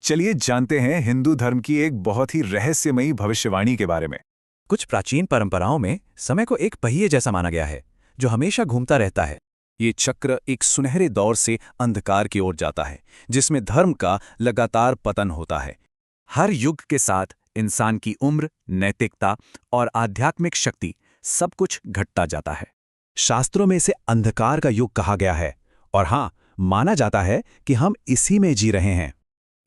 चलिए जानते हैं हिंदू धर्म की एक बहुत ही रहस्यमयी भविष्यवाणी के बारे में। कुछ प्राचीन परंपराओं में समय को एक पहिए जैसा माना गया है जो हमेशा घूमता रहता है। ये चक्र एक सुनहरे दौर से अंधकार की ओर जाता है, जिसमें धर्म का लगातार पतन होता है। हर युग के साथ इंसान की उम्र, नैतिकता और आध्यात्मिक शक्ति सब कुछ घटता जाता है। शास्त्रों में इसे अंधकार का युग कहा गया है और हाँ, माना जाता है कि हम इसी में जी रहे हैं।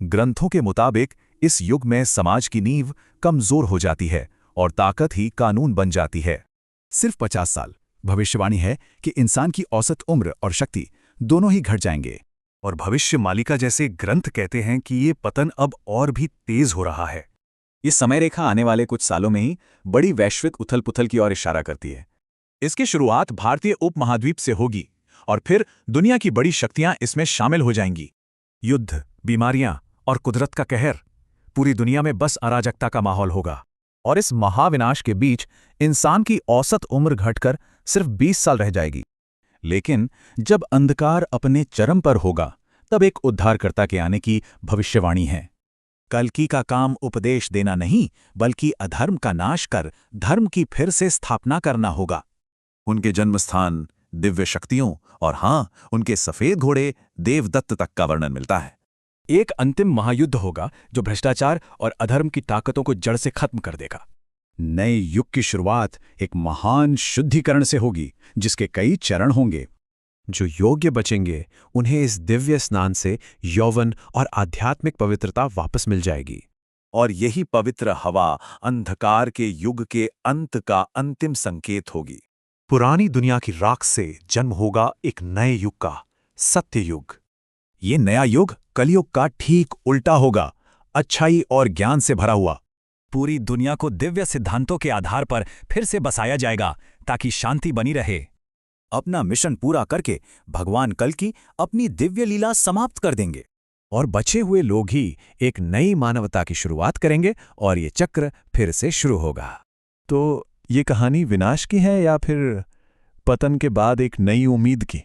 ग्रंथों के मुताबिक इस युग में समाज की नींव कमजोर हो जाती है और ताकत ही कानून बन जाती है। सिर्फ 50 साल। भविष्यवाणी है कि इंसान की औसत उम्र और शक्ति दोनों ही घट जाएंगे। और भविष्य मालिका जैसे ग्रंथ कहते हैं कि ये पतन अब और भी तेज हो रहा है। ये समय रेखा आने वाले कुछ सालों में ही बड़ी वैश्विक उथल-पुथल की ओर इशारा करती है। इसकी शुरुआत भारतीय उपमहाद्वीप से होगी और फिर दुनिया की बड़ी शक्तियां इसमें शामिल हो जाएंगी। युद्ध, बीमारियां और कुदरत का कहर, पूरी दुनिया में बस अराजकता का माहौल होगा। और इस महाविनाश के बीच इंसान की औसत उम्र घटकर सिर्फ 20 साल रह जाएगी। लेकिन जब अंधकार अपने चरम पर होगा, तब एक उद्धारकर्ता के आने की भविष्यवाणी है। कल्कि का काम उपदेश देना नहीं, बल्कि अधर्म का नाश कर धर्म की फिर से स्थापना करना होगा। उनके जन्मस्थान, दिव्य शक्तियों और हाँ, उनके सफेद घोड़े देवदत्त तक का वर्णन मिलता है। एक अंतिम महायुद्ध होगा जो भ्रष्टाचार और अधर्म की ताकतों को जड़ से खत्म कर देगा। नए युग की शुरुआत एक महान शुद्धिकरण से होगी, जिसके कई चरण होंगे। जो योग्य बचेंगे उन्हें इस दिव्य स्नान से यौवन और आध्यात्मिक पवित्रता वापस मिल जाएगी। और यही पवित्र हवा अंधकार के युग के अंत का अंतिम संकेत होगी। पुरानी दुनिया की राख से जन्म होगा एक नए युग का, सत्य युग। ये नया युग कलयुग का ठीक उल्टा होगा, अच्छाई और ज्ञान से भरा हुआ। पूरी दुनिया को दिव्य सिद्धांतों के आधार पर फिर से बसाया जाएगा ताकि शांति बनी रहे। अपना मिशन पूरा करके भगवान कल्कि अपनी दिव्य लीला समाप्त कर देंगे और बचे हुए लोग ही एक नई मानवता की शुरुआत करेंगे और ये चक्र फिर से शुरू होगा। तो ये कहानी विनाश की है या फिर पतन के बाद एक नई उम्मीद की?